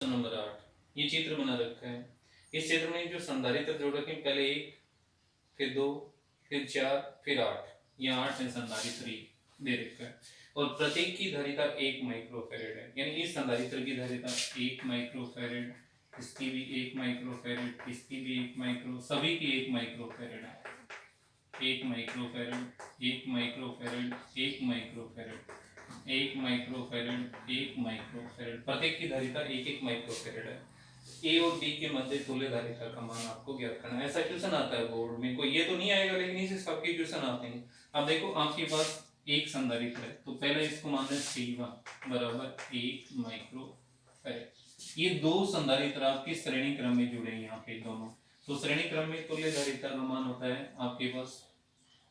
Number 8 ये चित्र बना रखा है। इस चित्र में जो संधारित्र जोड़ रखे हैं, पहले 1, फिर 2, फिर 4, फिर 8। यहाँ 8 में संधारित्र दे रखा है और प्रत्येक की धारिता 1 माइक्रोफैरेड है। यानी इस संधारित्र की धारिता 1 माइक्रोफैरेड, इसकी भी 1 माइक्रोफैरेड, इसकी भी 1 माइक्रो, सभी की 1 माइक्रोफैरेड है। 1 microfarad, 1 microfarad, 1 microfarad, 1 microfarad, 1 microfarad, प्रत्येक की धारिता 1 माइक्रोफैरेड है। ए और बी के मध्य तुल्य धारिता का मान आपको ज्ञात करना है। ऐसा क्वेश्चन आता है बोर्ड में, कोई ये तो नहीं आएगा, लेकिन इसे सबके क्वेश्चन आते हैं। अब देखो आपके पास एक संधारित्र है, तो पहले इसको मान लें C1 बराबर 1 माइक्रोफैरेड। ये दो संधारित्र आपके श्रेणी क्रम में जुड़े हैं, यहाँ पे दोनों। तो श्रेणी क्रम में तुल्य धारिता का मान होता है आपके पास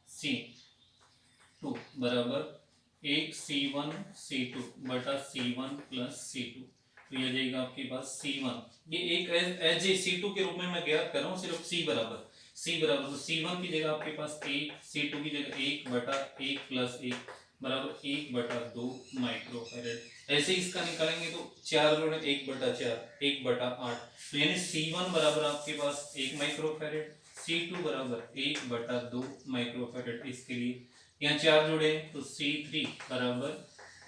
C2 बराबर 1 C1 C2 बटा C1 प्लस C2। तो यह जाएगा आपके पास C1, ये एक एज ए C2 के रूप में मैं ज्ञात कर रहा हूँ, सिर्फ C बराबर तो C1 की जगह आपके पास 1, C2 की जगह 1 बटा 1 प्लस 1 बराबर 1 बटा 2 माइक्रोफैरेड। ऐसे इसका निकालेंगे तो 4 जोड़े 1 बटा 4, 1 बटा 8। तो यानी C1 बराबर आपके पास 1 माइक्रोफैरेड, C2 बराबर 1 बटा 2 माइक्रोफैरेड। इसके लिए यहाँ 4 जोड़े तो C3 बराबर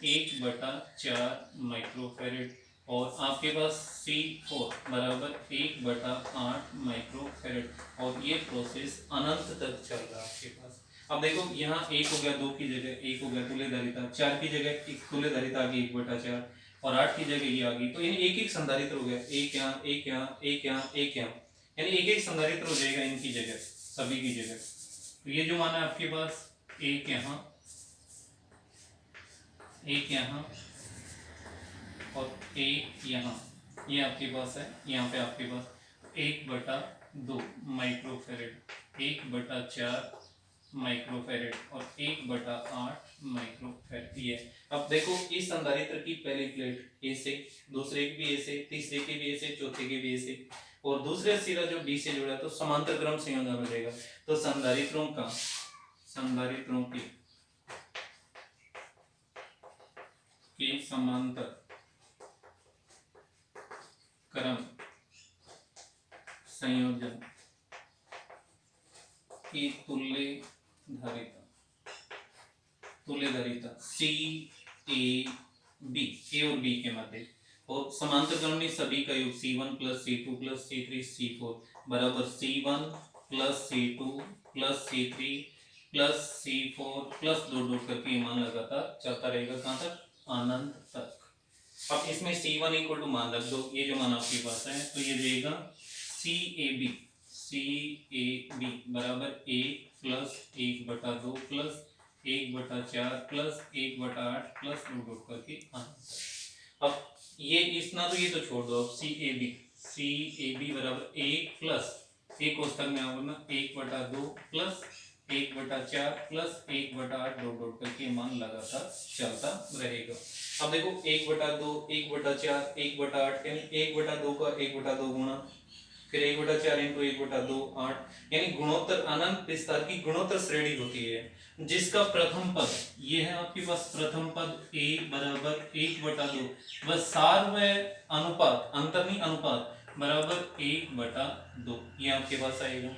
1 बटा 4 माइक्रोफैरेड और आपके पास C4 बराबर 1 बटा 8 माइक्रोफैरेड। और ये प्रोसेस अनंत तक चल रहा है आपके पास। अब देखो यहाँ 1 हो गया, 2 की जगह 1 हो गया तुल्य धारिता, 4 की जगह तुल्य धारिता आ गई 1 बटा 4 और 8 की जगह ये आ गई। तो यानी एक एक संधारित्र हो गया, एक यहाँ, एक यहाँ, एक यहाँ, एक यहाँ, यानी एक एक संधारित्र हो जाएगा इनकी जगह, सभी की जगह। तो ये जो मान है आपके पास एक यहाँ, एक यहाँ और एक यहाँ, ये आपके पास है। यहाँ पे आपके पास 1 बटा 2 माइक्रोफैरेड, 1 बटा 4 माइक्रोफैरेड और 1 बटा 8 माइक्रोफैरेड। ये अब देखो इस संधारित्र की पहली प्लेट ए से, दूसरे की भी ए से, तीसरे की भी ए से, चौथे की भी ए से और दूसरे सिरा जो डी से जुड़ा है, तो समांतर क्रम संयोजन हो जाएगा। तो संधारित्रों की समांतर क्रम संयोजन की तुल्य धारिता CAB, ए और बी के मध्य और समांतर क्रम में सभी का योग C1 plus C2 plus C3 C4 बराबर C1 plus C2 plus C3 plus C4 plus दो डॉट करके मान लगातार चलता रहेगा, कहाँ तक? अनंत तक। अब इसमें C1 इक्वल टू मान रख दो, ये जो मान आपके पास है, तो ये देगा CAB बराबर 1 प्लस 1 बटा 2 प्लस 1 बटा 4 प्लस 1 बटा 8 प्लस दो डॉट करके अनंत। अब ये इस ना, तो ये तो छोड़ दो। अब CAB बराबर 1 प्लस एक कोष्ठक में आओगे ना, 1 बटा 2 प्लस 1 बटा 4 प्लस 1 बटा 8 डॉट डॉट करके मान लगातार चलता रहेगा। अब देखो 1 बटा 2, 1 बटा 4, 1 बटा 8, यानी 1 बटा 2 का 1 बटा 2 गुणा, फिर 1 बटा 4 इंटू 1 बटा 2 8, यानी गुणोत्तर अनंत विस्तार की गुणोत्तर श्रेणी होती है, जिसका प्रथम पद ये है आपके पास। प्रथम पद a बराबर 1 बटा 2 बस सार्वय अनुपात, अंतर नहीं अनुपात, बराबर 1 बटा 2 ये आपके पास आएगा।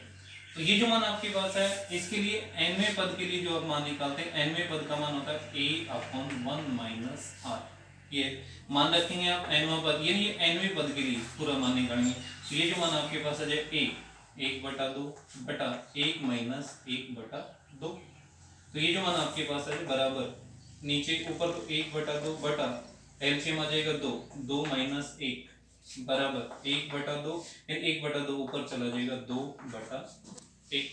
तो ये जो मान आपके पास है, इसके लिए nवें पद के लिए जो आप मान निकालते हैं, nवें पद का मान होता है a/1 माइनस r। ये मान रखेंगे आप nवां पद, यानी ये nवें पद के लिए पूरा मान निकालेंगे। तो ये जो मान आपके पास आ जाए a 1 बटा 2 बटा 1 माइनस 1 बटा 2। तो ये जो मान आपके पास है बराबर, नीचे ऊपर तो 1 बटा 2 बटा एलसीएम आ जाएगा 2, 2 माइनस 1 बराबर 1 बटा 2, 1 बटा 2 ऊपर चला जाएगा 2 बटा 1,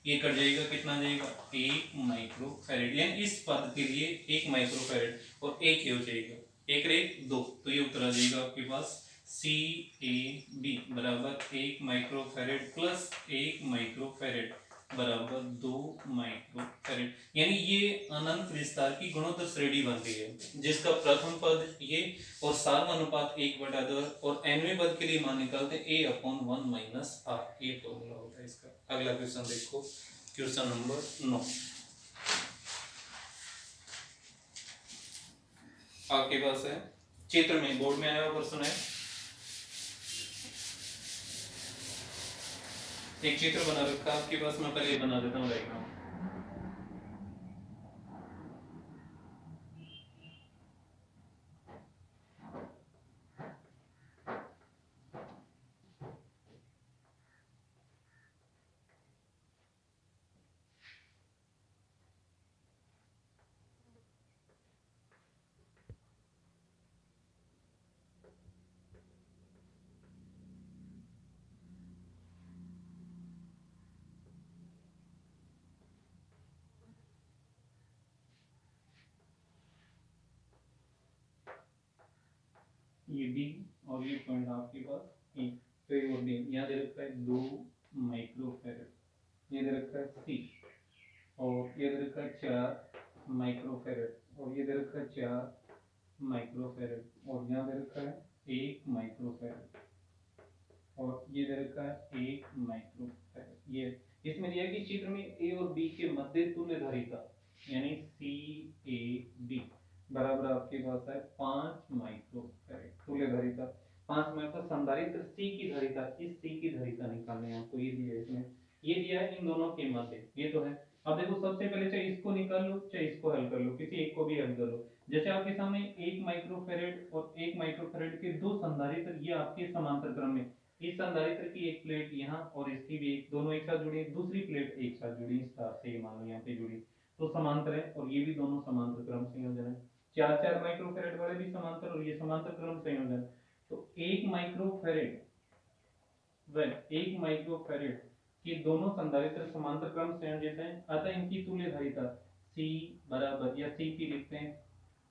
ये कट जाएगा, कितना जाएगा? 1 माइक्रोफैरेड। यानी इस पद के लिए 1 माइक्रोफैरेड और 1 हो जाएगा, 1 रे 2, तो ये उत्तर आ जाएगा आपके पास CAB बराबर 1 माइक्रोफैरेड प्लस 1 माइक्रोफैरेड बराबर 2 माइक्रोफैरेड। यानी ये अनंत विस्तार की गुणोत्तर श्रेणी बन रही है, जिसका प्रथम पद ये और सार्वनुपात 1 बटा 2 और nवें पद के लिए मान निकालते हैं a/1 माइनस r। ये फॉर्मूला होता है इसका। अगला क्वेश्चन देखो, क्वेश्चन नंबर 9 आपके पास है, चित्र में बोर्ड में आया हुआ क्वेश्चन है। एक चित्र बना रखा है आपके पास, मैं पहले बना देता हूँ डायग्राम। ये बी और ये पॉइंट आपके पास ए, तो ये और डी यहाँ दे रखा है 2 माइक्रोफैरड, ये दे रखा है सी, और ये दे रखा है 4 माइक्रोफैरड, और ये दे रखा है 4 माइक्रोफैरड, और यहाँ दे रखा है 1 माइक्रोफैरड, और ये दे रखा है 1 माइक्रोफैरड। ये इसमें दिया कि चित्र में ए और बी के मध्य तुल्य धारिता यानी सी ए बी बराबर आपके पास है 5 माइक्रोफैरड तुल्य धारिता। 5 माइक्रो संधारित्र सी की धारिता, इस सी की धारिता निकालनी है आपको, ये दिया है इसमें, ये दिया है इन दोनों के मध्य, ये तो है। अब देखो सबसे पहले चाहे इसको निकाल लो चाहे इसको हल कर लो, किसी एक को भी हल कर लो। जैसे आपके सामने 1 माइक्रोफैरड और 1 माइक्रोफैरड के दो संधारित्र ये आपके समांतर क्रम में, इस संधारित्र की एक प्लेट यहाँ और इसकी भी एक, दोनों एक साथ जुड़ी है, दूसरी प्लेट एक साथ जुड़ी स्टार से, मान लो यहाँ पे जुड़ी, तो समांतर है, और ये भी दोनों समांतर क्रम संयोजन है। 4 माइक्रोफैरड वाले भी समांतर और ये समांतर क्रम संयोजन। तो 1 माइक्रोफैरड व 1 माइक्रोफैरड के दोनों संधारित्र समांतर क्रम संयोजित हैं, अतः इनकी तुल्य धारिता C बराबर, या Cp लिखते हैं,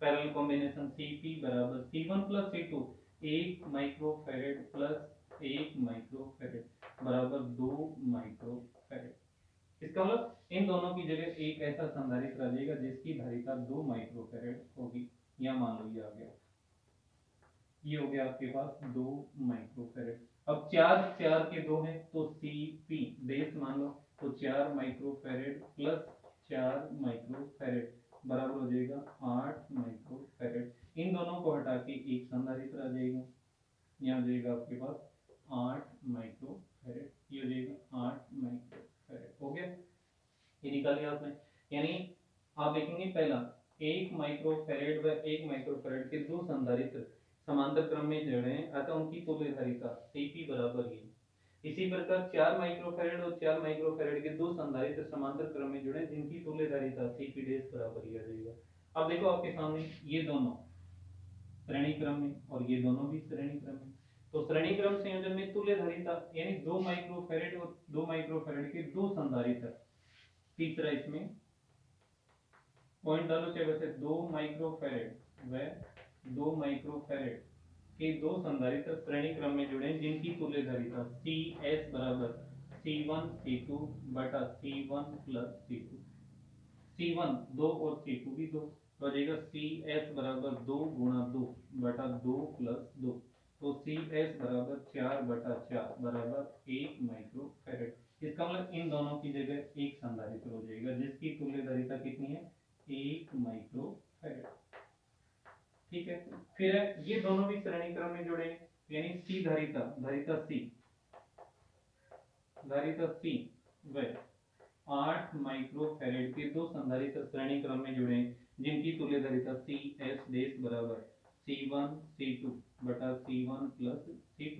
पैरेलल कॉम्बिनेशन Cp बराबर C1 plus C2, 1 microfarad plus 1 microfarad बराबर 2 माइक्रोफैरड। इसका मतलब इन दोनों की जगह एक ऐसा संधारित्र आ जाएगा जिसकी धारिता 2 माइक्रोफैरड होगी, या मान लो ये आ गया, ये हो गया आपके पास 2 माइक्रोफैरड। अब 4 4 के 2 है तो Cp बेस मान लो, तो 4 माइक्रोफैरड प्लस 4 माइक्रोफैरड बराबर हो जाएगा 8 माइक्रोफैरड। इन दोनों को हटा के एक संधारित्र आ जाएगा, यहाँ हो जाएगा आपके पास 8 माइक्रोफैरड, ये हो जाएगा 8 माइक्रोफैरड। हो गया, ये निकाल लिया आपने। यानी आप देखेंगे पहला 1 माइक्रोफैरड व 1 माइक्रोफैरड के दो संधारित्र समांतर क्रम में जुड़े हैं, अतः उनकी तुल्य धारिता Cp बराबर ही। इसी प्रकार 4 माइक्रोफैरड और 4 माइक्रोफैरड के दो संधारित्र समांतर क्रम में जुड़े हैं, जिनकी तुल्य धारिता Cp डैश बराबर ही आ जाएगा। अब देखो आपके सामने ये दोनों श्रेणी क्रम में और ये दोनों भी श्रेणी क्रम में, तो श्रेणी क्रम संयोजन में तुल्य धारिता यानी 2 माइक्रोफैरड और 2 माइक्रोफैरड के दो संधारित्र, तीसरा इसमें पॉइंट डालो चाहे वैसे, 2 माइक्रोफैरड व 2 माइक्रोफैरड के दो संधारित्र श्रेणी क्रम में जुड़े हैं, जिनकी तुल्य धारिता Cs बराबर C1 C2 बटा C1 प्लस C2, C1 2 और C2 भी 2, तो हो जाएगा Cs बराबर 2 गुणा 2 बटा 2 प्लस 2, तो Cs बराबर 4 बटा 4 बराबर 1 माइक्रोफैरड। इसका मतलब इन दोनों की जगह एक संधारित्र हो जाएगा जिसकी तुल्य धारिता कितनी है, 1 माइक्रोफैरड। ठीक है, फिर है ये दोनों भी श्रेणी क्रम में जुड़े, यानी C धारिता, धारिता C व 8 माइक्रोफैरड के दो संधारित्र श्रेणी क्रम में जुड़े जिनकी तुल्य धारिता Cs डैश बराबर C1 C2 बटा C1 प्लस C2।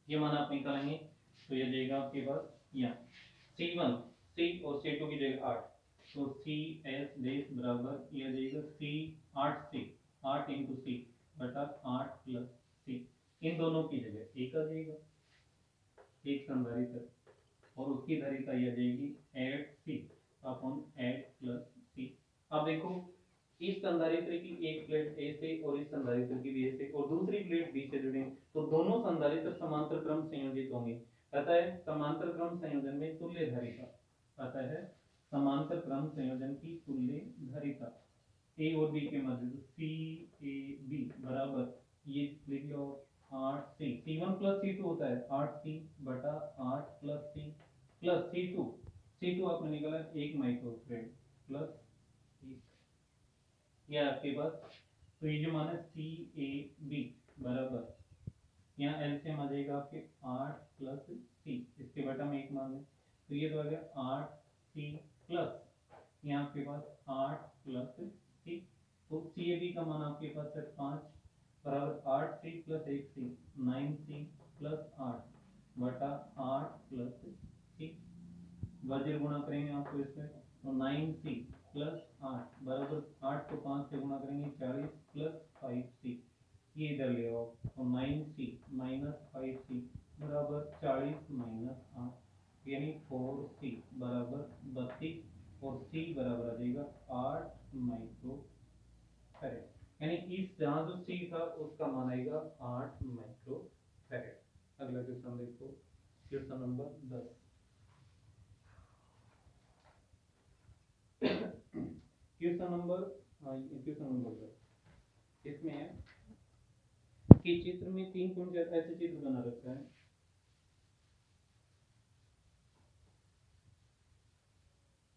ये मान आप निकालेंगे तो ये जाएगा आपके पास यहाँ C1 C और C2 की जगह 8, तो Cs डैश बराबर ये जाएगा C 8 इंटू C बटा 8 प्लस C, इन दोनों की जगह एक आ जाएगा, एक संधारित्र, और उसकी धारिता यह जाएगी 8C अपॉन 8 प्लस C। अब देखो इस संधारित्र की एक प्लेट A से और इस संधारित्र की भी A से और दूसरी प्लेट B से जुड़े, तो दोनों संधारित्र समांतर क्रम संयोजित होंगे, अतः समांतर क्रम संयोजन में तुल्य धारिता, अतः समांतर क्रम संयोजन की तुल्य धारिता A और B के मध्य CAB बराबर ये लिख लो 8C, C1 प्लस C2 होता है 8C बटा 8 प्लस C प्लस C2 आपने निकाला 1 माइक्रोफैरड प्लस 1, यह आपके पास, तो ये जो मान है CAB बराबर यहाँ एलसीएम आ जाएगा आपके 8 प्लस C, इसके बटा में 1 मान लें, तो ये तो आ गया 8c प्लस यहाँ आपके पास 8 प्लस c, तो सी ए बी का मान आपके पास है 5 बराबर 8c plus 1c 9c plus 8 बटा 8 प्लस c, वज्र गुणा करेंगे आपको इसमें, तो 9c प्लस 8 बराबर 8 को 5 से गुणा करेंगे 40 प्लस 5c, ये इधर ले आओ, तो 9c माइनस 5c बराबर 40 माइनस 8 यानी 4c बराबर 32 और c बराबर आ जाएगा 8 माइक्रो फैरेड, यानी इस जहाँ जो c था उसका मान आएगा 8 माइक्रो फैरेड। अगला क्वेश्चन देखो, क्वेश्चन नंबर 10। क्वेश्चन नंबर 10, इसमें है कि चित्र में 3 पॉइंट ऐसे चित्र बना रखा है,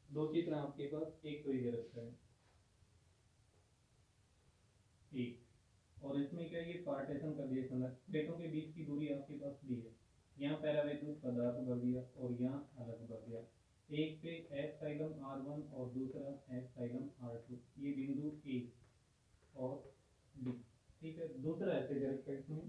दो चित्र आपके पास, एक तो ये रखा है एक, और इसमें क्या ये पार्टीशन कर दिया, प्लेटों के बीच की दूरी आपके पास दी है, यहाँ पैरावैद्युत पदार्थ भर दिया और यहाँ अलग भर दिया, एक पे एप्सिलॉन r1 और दूसरा एप्सिलॉन r2, ये बिंदु ए और बी, ठीक है। दूसरा ऐसे रखा है इसमें,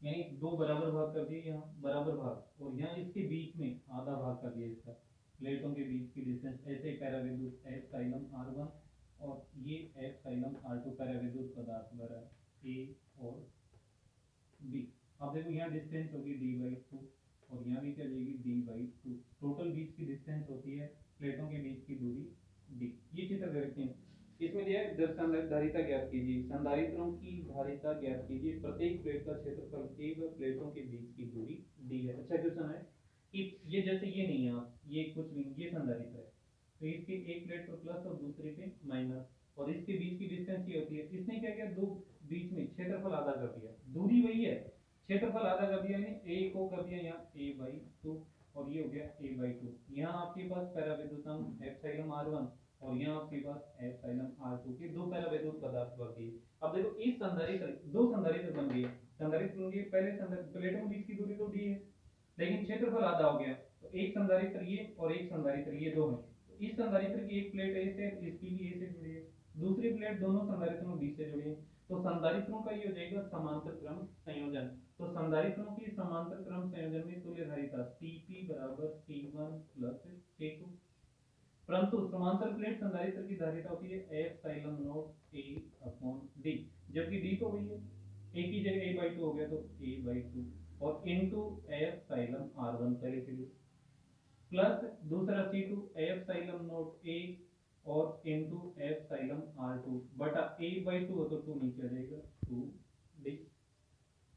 यानी दो बराबर भाग कर दिए, यहाँ बराबर भाग, और यहाँ इसके बीच में आधा भाग कर दिया इसका, प्लेटों के बीच की डिस्टेंस, ऐसे पैरावैद्युत एप्सिलॉन r1 और ये एप्सिलॉन r2 पैरावैद्युत पदार्थ भरा है ए और बी। अब देखो यहाँ डिस्टेंस होगी d/2 और यहाँ भी क्या जाएगी d/2, टोटल बीच की डिस्टेंस होती है प्लेटों के बीच की दूरी d। ये चित्र देखते हैं, इसमें दिया है धारिता ज्ञात कीजिए, संधारित्रों की धारिता ज्ञात कीजिए, प्रत्येक प्लेट का क्षेत्रफल a व प्लेटों के बीच की दूरी d है। अच्छा क्वेश्चन है कि ये जैसे ये नहीं है, आप ये कुछ नहीं, ये संधारित्र है, तो इसके एक प्लेट पर प्लस और दूसरे पे माइनस, और इसके बीच की डिस्टेंस ये होती है, इसने क्या किया, दो बीच में क्षेत्रफल आधा कर दिया, दूरी वही है, क्षेत्रफल आधा कर दिया, यानी a को कर दिया यहाँ a/2 और ये हो गया a/2। यहाँ आपके पास पैरावैद्युतांक एप्सिलॉन r1 और यहाँ आपके पास एप्सिलॉन r2 के दो पैरावैद्युत पदार्थ बन गए। अब देखो इस संधारित्र, दो संधारित्र बन गए, संधारित्र बन गए, पहले प्लेटों के बीच की दूरी तो दी है, लेकिन क्षेत्रफल आधा हो गया, तो एक संधारित्र ये और एक संधारित्र ये दो है, तो इस संधारित्र की एक प्लेट ए से, इसकी भी ए से जुड़ी है, दूसरी प्लेट दोनों संधारित्रों बी से जुड़ी है, तो संधारित्रों का ये हो जाएगा समांतर क्रम संयोजन। तो संधारित्रों की समांतर क्रम संयोजन में तुल्य धारिता Cp बराबर C1 प्लस C2, परंतु समांतर प्लेट संधारित्र की धारिता होती है epsilon not A upon D, जबकि D तो वही है, A की जगह a/2 हो गया तो a/2 और इनटू एप्सिलॉन r1 पहले के लिए, प्लस दूसरा C2 एप्सिलॉन नॉट A और इनटू एप्सिलॉन r2 बटा a/2 हो तो 2 नीचे आ जाएगा 2d,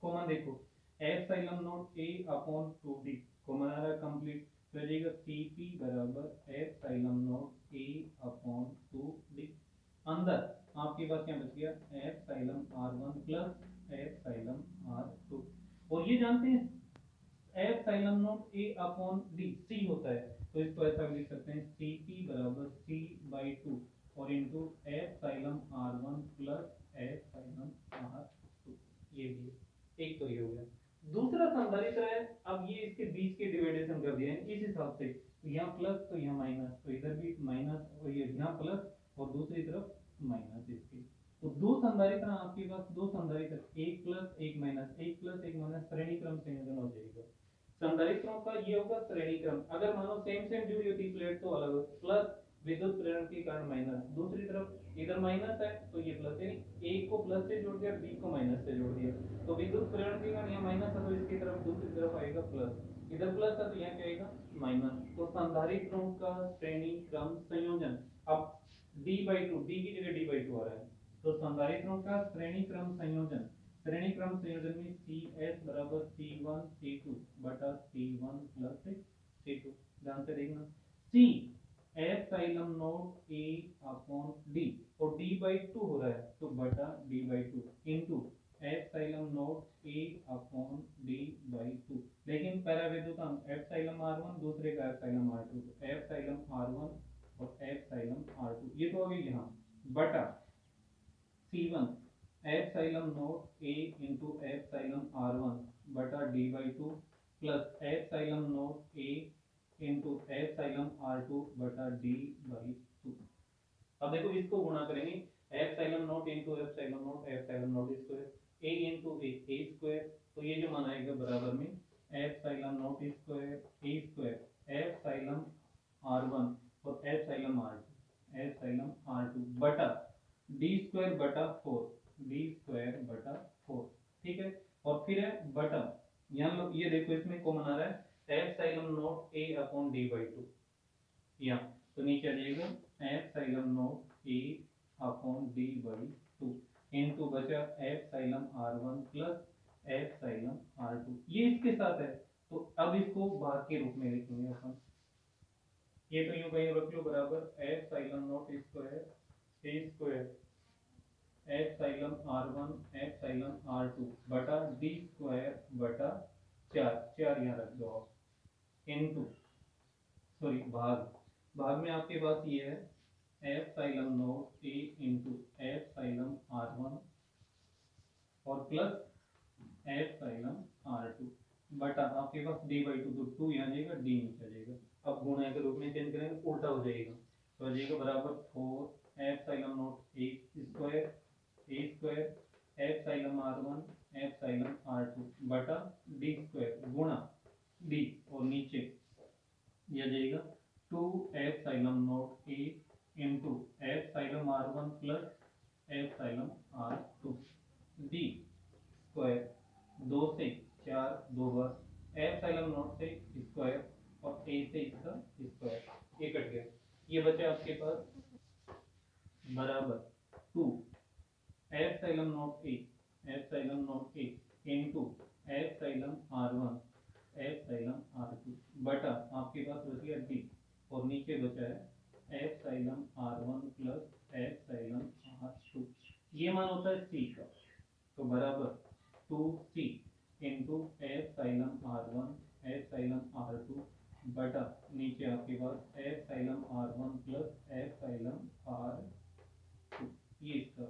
कॉमन देखो epsilon not A upon 2d common आ रहा है कंप्लीट, तो आ जाएगा Cp बराबर epsilon not A upon 2d, अंदर आपके पास क्या बच गया epsilon r1 plus epsilon r2, और ये जानते हैं epsilon not A upon d c होता है, तो इसको ऐसा लिख सकते हैं Cp बराबर c/2 और into epsilon r1 plus epsilon r2, ये भी एक तो ये हो गया। दूसरा संधारित्र है, अब ये इसके बीच के डिवाइडेशन कर दिया है इस हिसाब से, तो यहाँ प्लस तो यहाँ माइनस, तो इधर भी माइनस और ये यहाँ प्लस और दूसरी तरफ माइनस इसके, तो दो संधारित्र आपके पास, दो संधारित्र एक प्लस एक माइनस, एक प्लस एक माइनस श्रेणी क्रम संयोजन हो जाएगा। संधारित्रों का ये होगा श्रेणी क्रम, अगर मानो सेम सेम जुड़ी होती प्लेट तो अलग, प्लस विद्युत प्रेरण के कारण माइनस, दूसरी तरफ इधर माइनस है तो ये प्लस, यानी एक को प्लस से जोड़ दिया, बी को माइनस से जोड़ दिया, तो विद्युत प्रेरण के कारण यहाँ माइनस है तो इसकी तरफ दूसरी तरफ आएगा प्लस, इधर प्लस है तो यहाँ क्या आएगा माइनस, तो संधारित्रों का श्रेणी क्रम संयोजन। अब d/2, d की जगह d/2 आ रहा है, तो संधारित्रों का श्रेणी क्रम संयोजन, श्रेणी क्रम संयोजन में Cs बराबर C1 C2 बटा C1 प्लस C2, ध्यान से देखना, C epsilon not A upon D और d/2 हो रहा है तो बटा d/2 into epsilon not A upon d/2, लेकिन पैरावैद्युतांक एप्सिलॉन r1 दूसरे का एप्सिलॉन r2, तो एप्सिलॉन r1 और एप्सिलॉन r2 ये तो अभी यहाँ बटा C1 epsilon not A into epsilon r1 बटा d/2 plus epsilon not a into epsilon r two बटा डी बाई टू। अब देखो इसको गुणा करेंगे, epsilon not into epsilon not, epsilon not square A into A square, तो ये जो मान आएगा बराबर में epsilon not square A square epsilon r one और epsilon r two, epsilon r two बटा d square बटा फोर, डी स्क्वायर बटा फोर, ठीक है। और फिर है बटा, यहाँ ये देखो इसमें कॉमन आ रहा है epsilon not A upon D by two, यहाँ तो नीचे आ जाएगा epsilon not A upon D by two into बचा epsilon r one plus epsilon r two, ये इसके साथ है तो अब इसको भाग के रूप में लिखेंगे अपन, ये तो यूं कहीं रख लो बराबर epsilon not square A square epsilon r one epsilon r two बटा डी स्क्वायर बटा चार, चार यहाँ रख दो आप इनटू सॉरी भाग, भाग में आपके पास ये है epsilon not a into epsilon r one और plus epsilon r two बटा आपके पास डी बाई टू, तो टू यहाँ जाएगा डी नीचे जाएगा, अब गुणा के रूप में चेंज करेंगे उल्टा हो जाएगा, तो आ जाएगा बराबर four epsilon not a square epsilon r one epsilon r two बटा डी स्क्वायर गुणा डी और नीचे यह जाएगा two epsilon not a into epsilon r one plus epsilon r two d square, दो से चार दो बार एफ साइलम नॉट से स्क्वायर और ए से इसका स्क्वायर, ये कट गया, ये बचा आपके पास बराबर two epsilon not a, epsilon not a into epsilon r one epsilon r two बटा आपके पास बच गया डी और नीचे बचा है epsilon r one plus epsilon r two, ये मान होता है सी का, तो बराबर two C into epsilon r one epsilon r two बटा नीचे आपके पास epsilon r one plus epsilon r two, ये इसका